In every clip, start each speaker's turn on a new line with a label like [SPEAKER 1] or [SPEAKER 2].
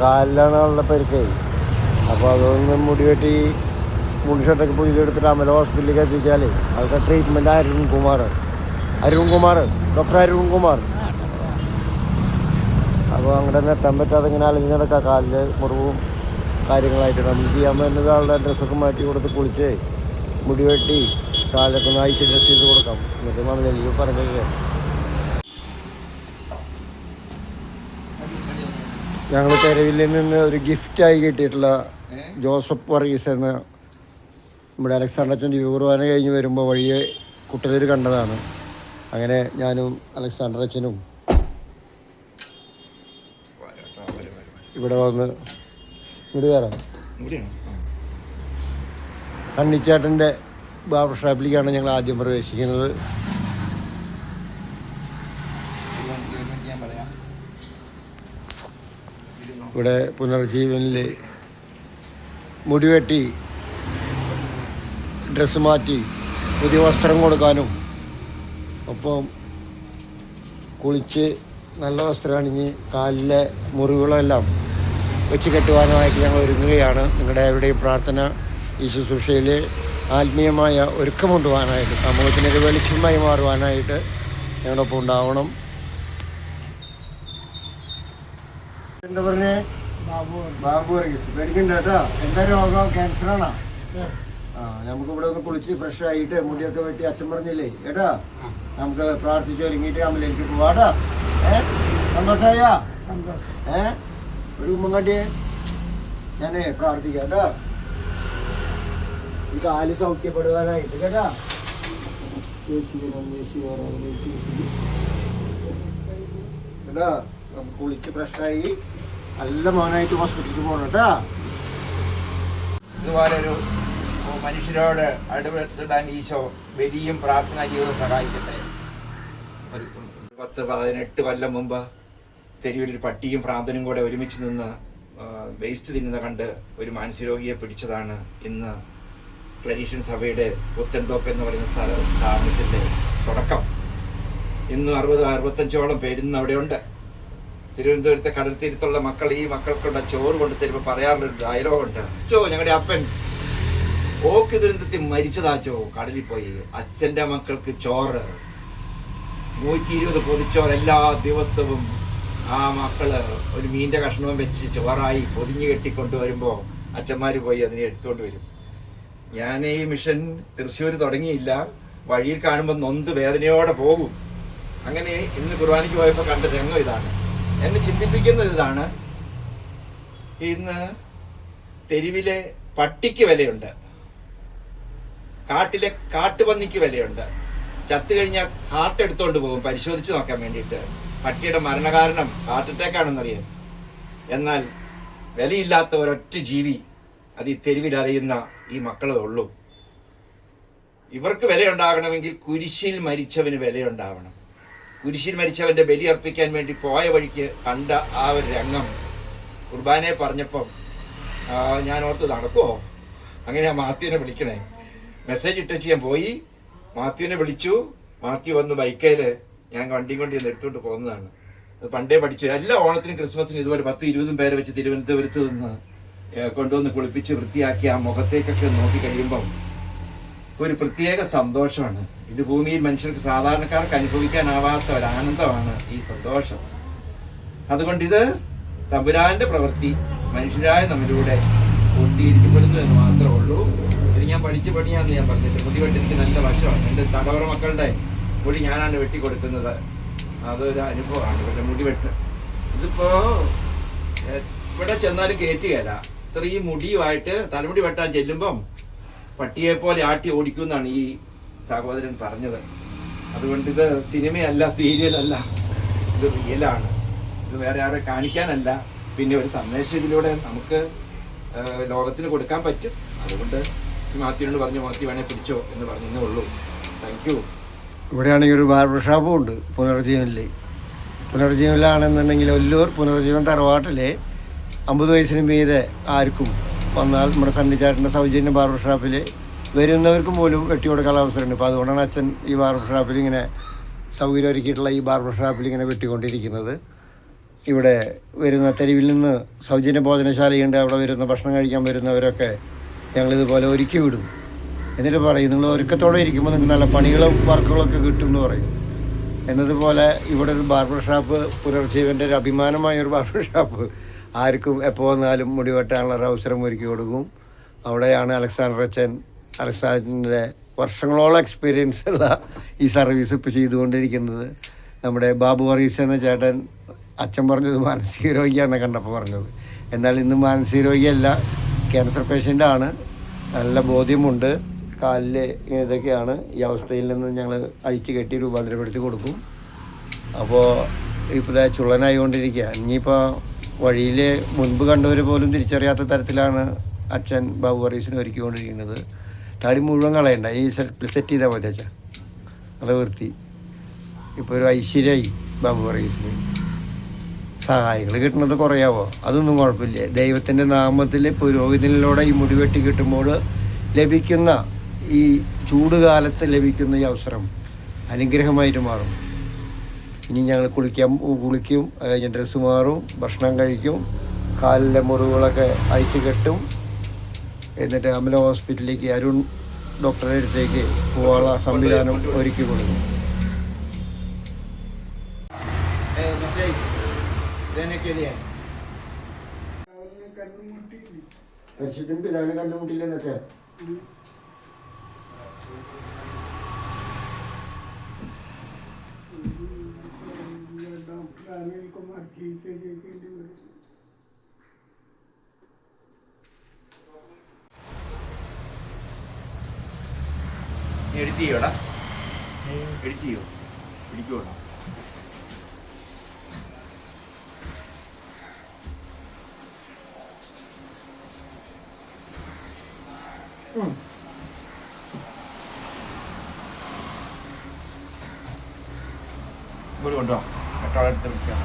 [SPEAKER 1] കാലിലാണ് ആളുടെ പരിക്കേ. അപ്പോൾ അതൊന്ന് മുടി വെട്ടി മുടി ഷർട്ടൊക്കെ പുതിയെടുത്തിട്ട് അമല ഹോസ്പിറ്റലിലേക്ക് എത്തിച്ചാൽ അതൊക്കെ ട്രീറ്റ്മെൻറ്റ് അരുൺകുമാർ ഡോക്ടർ അരുൺകുമാർ. അപ്പോൾ അങ്ങനെ എത്താൻ പറ്റാതെ ഇങ്ങനെ അലഞ്ഞ് നടക്കുക. കാലിൻ്റെ മുറിവും കാര്യങ്ങളായിട്ട് നമുക്ക് ചെയ്യാൻ പറ്റുന്നത് ആളുടെ ഡ്രസ്സൊക്കെ മാറ്റി കൊടുത്ത് കുളിച്ച് മുടി വെട്ടി കാലൊക്കെ ഒന്ന് അയച്ച് ഡ്രസ് ചെയ്ത് കൊടുക്കാം. എന്നിട്ട് മമ്മലേക്ക് പറഞ്ഞത് ഞങ്ങൾ തെരുവിൽ നിന്ന് ഒരു ഗിഫ്റ്റായി കിട്ടിയിട്ടുള്ള ജോസഫ് വർഗീസ് എന്ന നമ്മുടെ അലക്സാണ്ടർ അച്ഛൻ കുർബാന കഴിഞ്ഞ് വരുമ്പോൾ വഴിയെ കുട്ടലൂർ കണ്ടതാണ്. അങ്ങനെ ഞാനും അലക്സാണ്ടർ അച്ഛനും ഇവിടെ വന്ന് ഇങ്ങോട്ട് കയറാം. സണ്ണിച്ചേട്ടൻ്റെ ബാർബർ ഷാപ്പിലേക്കാണ് ഞങ്ങൾ ആദ്യം പ്രവേശിക്കുന്നത്. ഇവിടെ പുനർജീവനിൽ മുടിവെട്ടി ഡ്രസ്സ് മാറ്റി പുതിയ വസ്ത്രം കൊടുക്കാനും ഒപ്പം കുളിച്ച് നല്ല വസ്ത്രം അണിഞ്ഞ് കാലിലെ മുറിവുകളെല്ലാം വെച്ച് കെട്ടുവാനുമായിട്ട് ഞങ്ങൾ ഒരുങ്ങുകയാണ്. നിങ്ങളുടെ എവിടെയും പ്രാർത്ഥന ഈ ശുശ്രൂഷയിൽ ആത്മീയമായ ഒരുക്കം കൊണ്ടുപോകാനായിട്ട് സമൂഹത്തിനൊരു വെളിച്ചമായി മാറുവാനായിട്ട് ഞങ്ങളൊപ്പം ഉണ്ടാവണം. എന്താ പറഞ്ഞേ? ബാബു വർഗീസ്. പേടിക്കണ്ട കേട്ടോ. എന്താ രോഗം? ക്യാൻസറാണോ? നമുക്കിവിടെ ഒന്ന് കുളിച്ച് ഫ്രഷ് ആയിട്ട് മുടിയൊക്കെ വെട്ടി അച്ഛൻ പറഞ്ഞില്ലേ കേട്ടാ, നമുക്ക് പ്രാർത്ഥിച്ച് ഒരുങ്ങിയിട്ട് അമ്മയിലേക്ക് പോവാട്ടാ. സന്തോഷമായ ഒരു ഉമ്മ കാട്ടിയേ. ഞാനേ പ്രാർത്ഥിക്കാം കേട്ടാ, ഈ കാല് സൗഖ്യപ്പെടുവാനായിട്ട് കേട്ടാ. കേട്ടാ നമുക്ക് കുളിച്ച് ഫ്രഷായി നല്ല മോനായിട്ട് ഹോസ്പിറ്റലിൽ പോകണം കേട്ടാ.
[SPEAKER 2] ഇതുപോലൊരു മനുഷ്യരോട് അടുത്തിടാൻ ഈശോ വലിയും പ്രാർത്ഥനാ ജീവിതം സഹായിക്കട്ടെ. 10-18 കൊല്ലം മുമ്പ് തെരുവിലൊരു പട്ടിയും ഭ്രാന്തനും കൂടെ ഒരുമിച്ച് നിന്ന് വേസ്റ്റ് തിന്നുന്ന കണ്ട് ഒരു മാനസികരോഗിയെ പിടിച്ചതാണ് ഇന്ന് ക്ലരീഷ്യൻ സഭയുടെ പുത്തൻതോപ്പ് എന്ന് പറയുന്ന സ്ഥാപനത്തിൻ്റെ തുടക്കം. ഇന്ന് 60-65ഓളം പേരിന്ന് അവിടെയുണ്ട്. തിരുവനന്തപുരത്തെ കടൽത്തീരത്തുള്ള മക്കൾ ഈ മക്കൾക്കുള്ള ചോറ് കൊണ്ട് തരുമ്പോൾ പറയാറുള്ളൊരു ഡയലോഗുണ്ട്. ഞങ്ങളുടെ അപ്പൻ ഓക്ക് ദുരന്തത്തിൽ മരിച്ചതാച്ചോ, കടലിൽ പോയി. അച്ഛൻ്റെ മക്കൾക്ക് ചോറ് 120 പൊതിച്ചോറ് എല്ലാ ദിവസവും. ആ മക്കള് ഒരു മീൻ്റെ കഷ്ണവും വെച്ച് ചോറായി പൊതിഞ്ഞ് കെട്ടിക്കൊണ്ടുവരുമ്പോൾ അച്ഛന്മാർ പോയി അതിനെ എടുത്തുകൊണ്ട് വരും. ഞാൻ ഈ മിഷൻ തൃശ്ശൂർ തുടങ്ങിയില്ല, വഴിയിൽ കാണുമ്പോൾ നൊന്ത് വേദനയോടെ പോകും. അങ്ങനെ ഇന്ന് കുർബാനയ്ക്ക് പോയപ്പോൾ കണ്ട രംഗം ഇതാണ്. എന്നെ ചിന്തിപ്പിക്കുന്നത് ഇതാണ്. ഇന്ന് തെരുവിലെ പട്ടിക്ക് വിലയുണ്ട്, കാട്ടിലെ കാട്ടുപന്നിക്ക് വിലയുണ്ട്. ചത്തു കഴിഞ്ഞാൽ ഹാർട്ട് എടുത്തുകൊണ്ട് പോകും പരിശോധിച്ച് നോക്കാൻ വേണ്ടിയിട്ട്. പട്ടിയുടെ മരണകാരണം ഹാർട്ട് അറ്റാക്കാണെന്നറിയാം. എന്നാൽ വിലയില്ലാത്ത ഒരൊറ്റ ജീവി അത് ഈ തെരുവിൽ അറിയുന്ന ഈ മക്കളേ ഉള്ളൂ. ഇവർക്ക് വിലയുണ്ടാകണമെങ്കിൽ കുരിശിൽ മരിച്ചവന് വിലയുണ്ടാവണം. കുരിശിൽ മരിച്ചവൻ്റെ ബലി അർപ്പിക്കാൻ വേണ്ടി പോയ വഴിക്ക് കണ്ട ആ ഒരു രംഗം കുർബാനയെ പറഞ്ഞപ്പം ഞാൻ ഓർത്ത് നടക്കുമോ, അങ്ങനെ ആ മാത്യുവിനെ വിളിക്കണേ. മെസ്സേജ് ഇട്ടച്ച് ഞാൻ പോയി മാത്യുവിനെ വിളിച്ചു. മാത്യു വന്ന് ബൈക്കയിൽ ഞാൻ വണ്ടിയും കൊണ്ട് ഇന്ന് എടുത്തുകൊണ്ട് പോകുന്നതാണ്. അത് പണ്ടേ പഠിച്ചു. എല്ലാ ഓണത്തിനും ക്രിസ്മസിനും ഇതുപോലെ 10-20 പേരെ വെച്ച് തിരുവനന്തപുരത്ത് നിന്ന് കൊണ്ടുവന്ന് കുളിപ്പിച്ച് വൃത്തിയാക്കി ആ മുഖത്തേക്കൊക്കെ നോക്കി കഴിയുമ്പം ഒരു പ്രത്യേക സന്തോഷമാണ്. ഇത് ഭൂമിയിൽ മനുഷ്യർക്ക് സാധാരണക്കാർക്ക് അനുഭവിക്കാനാവാത്ത ഒരാനന്ദമാണ് ഈ സന്തോഷം. അതുകൊണ്ട് ഇത് തമ്പുരാന്റെ പ്രവൃത്തി മനുഷ്യരായ നമ്മിലൂടെ പൂർത്തീകരിക്കപ്പെടുന്നു എന്ന് മാത്രമേ ഉള്ളൂ. ഇത് ഞാൻ പഠിച്ച പണിയാന്ന് ഞാൻ പറഞ്ഞില്ല. മുടി വെട്ടി എനിക്ക് നല്ല വശമാണ്. എൻ്റെ തടവറ മക്കളുടെ മുടി ഞാനാണ് വെട്ടിക്കൊടുക്കുന്നത്. അതൊരു അനുഭവമാണ് ഇവരുടെ മുടിവെട്ട്. ഇതിപ്പോ ഇവിടെ ചെന്നാലും കയറ്റുകയല്ല. ഇത്രയും മുടിയുമായിട്ട് തലമുടി വെട്ടാൻ ചെല്ലുമ്പം പട്ടിയെ പോലെ ആട്ടി ഓടിക്കുമെന്നാണ് ഈ സഹോദരൻ പറഞ്ഞത്. അതുകൊണ്ട് ഇത് സിനിമയല്ല, സീരിയലല്ല, ഇത് റിയലാണ്. ഇത് വേറെ ആരെ കാണിക്കാനല്ല. പിന്നെ ഒരു സന്ദേശം ഇതിലൂടെ നമുക്ക് ലോകത്തിന് കൊടുക്കാൻ പറ്റും. അതുകൊണ്ട് മാത്യുവിനോട് പറഞ്ഞു, മാത്യു വേണേ പിടിച്ചോ എന്ന് പറഞ്ഞേ ഉള്ളൂ. Thank you.
[SPEAKER 1] ഇവിടെയാണെങ്കിൽ ഒരു ബാർബർ ഷോപ്പും ഉണ്ട് പുനർജീവനിൽ. പുനർജീവനിലാണെന്നുണ്ടെങ്കിൽ ഒല്ലൂർ പുനർജീവൻ തറവാട്ടിലെ 50 വയസ്സിന് മീതെ ആർക്കും വന്നാൽ നമ്മുടെ സണ്ണിച്ചേട്ടൻ്റെ സൗജന്യ ബാർബർ ഷോപ്പിൽ വരുന്നവർക്കും പോലും വെട്ടി കൊടുക്കാനുള്ള അവസരമുണ്ട്. അപ്പോൾ അതുകൊണ്ടാണ് അച്ഛൻ ഈ ബാർബർ ഷോപ്പിൽ ഇങ്ങനെ സൗകര്യം ഒരുക്കിയിട്ടുള്ള ഈ ബാർബർ ഷോപ്പിൽ ഇങ്ങനെ വെട്ടിക്കൊണ്ടിരിക്കുന്നത്. ഇവിടെ വരുന്ന തെരുവിൽ നിന്ന് സൗജന്യ ഭോജനശാലയുണ്ട്, അവിടെ വരുന്ന ഭക്ഷണം കഴിക്കാൻ വരുന്നവരൊക്കെ ഞങ്ങളിതുപോലെ ഒരുക്കി വിടും. എന്നിട്ട് പറയും, നിങ്ങൾ ഒരുക്കത്തോടെ ഇരിക്കുമ്പോൾ നിങ്ങൾക്ക് നല്ല പണികളും വർക്കുകളൊക്കെ കിട്ടും എന്ന് പറയും. എന്നതുപോലെ ഇവിടെ ഒരു ബാർബർ ഷാപ്പ്, പുനർജീവൻ്റെ ഒരു അഭിമാനമായൊരു ബാർബർ ഷാപ്പ് ആർക്കും എപ്പോൾ വന്നാലും മുടി വെട്ടാനുള്ള ഒരു അവസരം ഒരുക്കി കൊടുക്കും. അവിടെയാണ് അലക്സാണ്ടറിൻ്റെ വർഷങ്ങളോളം എക്സ്പീരിയൻസ് ഉള്ള ഈ സർവീസ് ഇപ്പോൾ ചെയ്തുകൊണ്ടിരിക്കുന്നത്. നമ്മുടെ ബാബു വർഗീസ് എന്ന ചേട്ടൻ, അച്ഛൻ പറഞ്ഞത് മാനസിക രോഗിയാണെന്ന് കണ്ടപ്പോൾ പറഞ്ഞത്. എന്നാൽ ഇന്ന് മാനസിക രോഗിയല്ല, ക്യാൻസർ പേഷ്യൻ്റാണ്. നല്ല ബോധ്യമുണ്ട്. കാലിൽ ഇതൊക്കെയാണ്. ഈ അവസ്ഥയിൽ നിന്ന് ഞങ്ങൾ അഴിച്ചു കെട്ടി രൂപാന്തരപ്പെടുത്തി കൊടുക്കും. അപ്പോൾ ഇപ്പോൾ ചുള്ളനായിക്കൊണ്ടിരിക്കുക. ഇനിയിപ്പോൾ വഴിയിൽ മുൻപ് കണ്ടവർ പോലും തിരിച്ചറിയാത്ത തരത്തിലാണ് അച്ഛൻ ബാബു വർഗീസിനെ ഒരുക്കിക്കൊണ്ടിരിക്കുന്നത്. താടി മുഴുവൻ കളയണ്ട, ഈ സെറ്റ് ചെയ്താൽ മതി അച്ഛൻ, നല്ല വൃത്തി. ഇപ്പോൾ ഒരു ഐശ്വര്യമായി ബാബു വർഗീസിന്. സഹായികൾ കിട്ടുന്നത് കുറയാവോ? അതൊന്നും കുഴപ്പമില്ല. ദൈവത്തിൻ്റെ നാമത്തിൽ പുരോഹിതനിലൂടെ ഈ മുടി വെട്ടി കിട്ടുമ്പോൾ ലഭിക്കുന്ന ഈ ചൂടുകാലത്ത് ലഭിക്കുന്ന ഈ അവസരം അനുഗ്രഹമായിട്ട് മാറും. ഇനി ഞങ്ങൾ കുളിക്കും, കഴിഞ്ഞ ഡ്രസ്സ് മാറും, ഭക്ഷണം കഴിക്കും, കാലിലെ മുറിവുകളൊക്കെ അയച്ച് കെട്ടും. എന്നിട്ട് അമല ഹോസ്പിറ്റലിലേക്ക്, അരുൺ ഡോക്ടറുടെ അടുത്തേക്ക് പോകാനുള്ള സംവിധാനം ഒരുക്കി കൊടുക്കും. പരിശുദ്ധൻ പിതാവിനെ കണ്ടുമുട്ടില്ലെന്നൊക്കെ
[SPEAKER 3] अनिल कुमार जीते केली
[SPEAKER 2] എഡിറ്റ് ചെയ്യോടാ, എഡിറ്റ് ചെയ്യോ, പിടിക്കോടാ. ഇവിടെ കൊണ്ടോ, മറ്റോളെടുത്ത് വിളിക്കാം.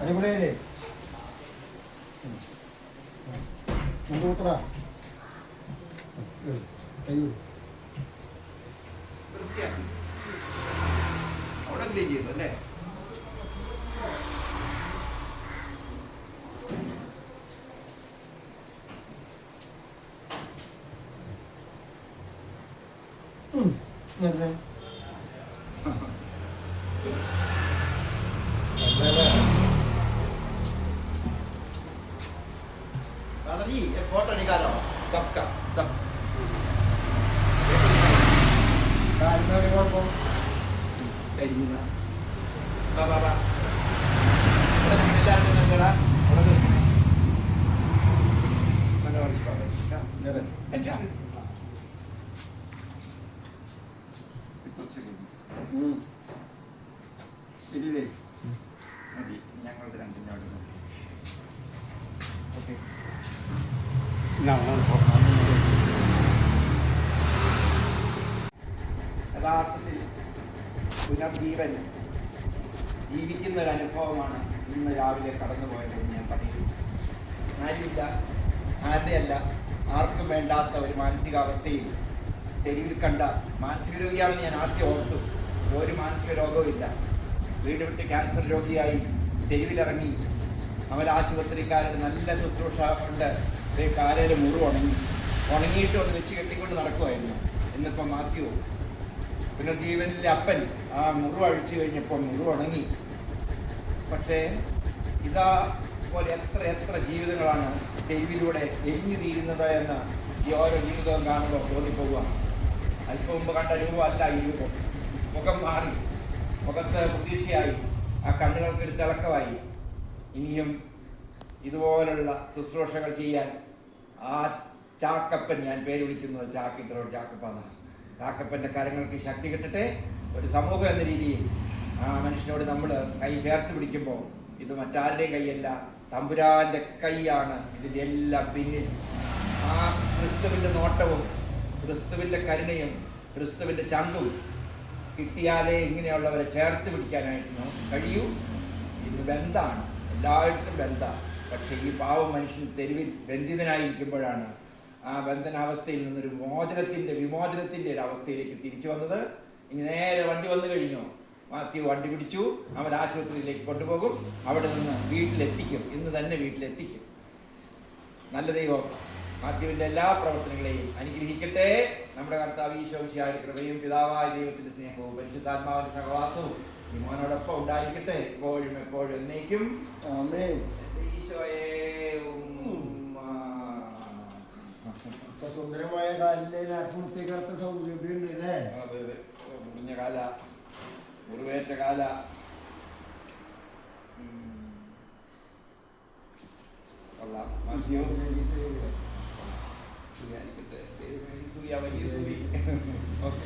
[SPEAKER 1] അടിപൊളിയല്ലേ?
[SPEAKER 2] അവിടെ ക്ലീൻ ചെയ്തു അല്ലേ? दादाजी एक फोटो निकालो सबका, सब ഞങ്ങളുടെ രണ്ടിനോട് ഓക്കെ. യഥാർത്ഥത്തിൽ പുനർജീവൻ ജീവിക്കുന്ന ഒരു അനുഭവമാണ് ഇന്ന് രാവിലെ കടന്നുപോയതെന്ന് ഞാൻ പറയുന്നു. ആരുമില്ല, ആരുടെയല്ല, ആർക്കും വേണ്ടാത്ത ഒരു മാനസികാവസ്ഥയിൽ തെരുവിൽ കണ്ട മാനസിക രോഗിയാണെന്ന് ഞാൻ ആദ്യം ഓർത്തു. ഒരു മാനസിക രോഗവും ഇല്ല. വീട് വിട്ട് ക്യാൻസർ രോഗിയായി തെരുവിലിറങ്ങി. അവൻ ആശുപത്രിക്കാരുടെ നല്ല ശുശ്രൂഷ കൊണ്ട് കാലയിൽ മുറിവ് ഉണങ്ങിയിട്ട് ഒന്ന് വെച്ച് കെട്ടിക്കൊണ്ട് നടക്കുമായിരുന്നു. എന്നിപ്പം മാത്യു പുനർജീവനിലെ അപ്പൻ ആ മുറിവ് അഴിച്ചു കഴിഞ്ഞപ്പോൾ മുറിവ് ഉണങ്ങി. പക്ഷേ ഇതാ പോലെ എത്ര എത്ര ജീവിതങ്ങളാണ് തെരുവിലൂടെ എരിഞ്ഞു തീരുന്നത് എന്ന് ഈ ഓരോ ജീവിതവും കാണുമ്പോൾ തോന്നിപ്പോവുക. അല്പം മുമ്പ് കണ്ട രൂപമല്ല ഈ രൂപം. മുഖം മാറി, മുഖത്ത് പ്രതീക്ഷയായി, ആ കണ്ണുകൾക്കൊരു തിളക്കമായി. ഇനിയും ഇതുപോലുള്ള ശുശ്രൂഷകൾ ചെയ്യാൻ ആ ചാക്കപ്പൻ, ഞാൻ പേര് വിളിക്കുന്നത് ചാക്കിട്ടോ ചാക്കപ്പാന്ന, ചാക്കപ്പൻ്റെ കരങ്ങൾക്ക് ശക്തി കിട്ടട്ടെ. ഒരു സമൂഹം എന്ന രീതിയിൽ ആ മനുഷ്യനോട് നമ്മൾ കൈ ചേർത്ത് പിടിക്കുമ്പോൾ ഇത് മറ്റാരുടെയും കൈയല്ല, തമ്പുരാൻ്റെ കൈയാണ് ഇതിൻ്റെ എല്ലാം പിന്നിൽ. ആ ക്രിസ്തുവിൻ്റെ നോട്ടവും ക്രിസ്തുവിൻ്റെ കരുണയും ക്രിസ്തുവിൻ്റെ ചങ്കും കിട്ടിയാലേ ഇങ്ങനെയുള്ളവരെ ചേർത്ത് പിടിക്കാനായിട്ട് കഴിയൂ. ഇന്ന് ബന്ധാണ്, എല്ലായിടത്തും ബന്ധാണ്. പക്ഷേ ഈ പാവം മനുഷ്യൻ തെരുവിൽ ബന്ധിതനായിരിക്കുമ്പോഴാണ് ആ ബന്ധനാവസ്ഥയിൽ നിന്നൊരു വിമോചനത്തിന്റെ ഒരു അവസ്ഥയിലേക്ക് തിരിച്ചു വന്നത്. ഇനി നേരെ വണ്ടി വന്നു കഴിഞ്ഞു. മാത്യു വണ്ടി പിടിച്ചു, അവൻ ആശുപത്രിയിലേക്ക് കൊണ്ടുപോകും, അവിടെ നിന്ന് വീട്ടിലെത്തിക്കും, ഇന്ന് തന്നെ വീട്ടിലെത്തിക്കും. നല്ല ദൈവം മാത്യുവിന്റെ എല്ലാ പ്രവർത്തനങ്ങളെയും അനുഗ്രഹിക്കട്ടെ. നമ്മുടെ കർത്താവ് ഈശോ മിശിഹായുടെ കൃപയും പിതാവായ ദൈവത്തിന്റെ സ്നേഹവും പരിശുദ്ധാത്മാവിന്റെ സഹവാസവും ഈ മോനോടൊപ്പം ഉണ്ടായിരിക്കട്ടെ, എപ്പോഴും എപ്പോഴും എന്നേക്കും.
[SPEAKER 1] ആമേൻ.
[SPEAKER 2] ഈശോയെ
[SPEAKER 1] ഇപ്പൊ സുന്ദരമായ കാലിലെ ആത്മഹത്യക്കാർത്ത സൗകര്യം അല്ലേ?
[SPEAKER 2] മുറിഞ്ഞ കാല, മുറിവേറ്റ കാല. കൊള്ളാം. മാത്യു സുഖിയായിരിക്കട്ടെ. വലിയ സുഖി. ഓക്കെ.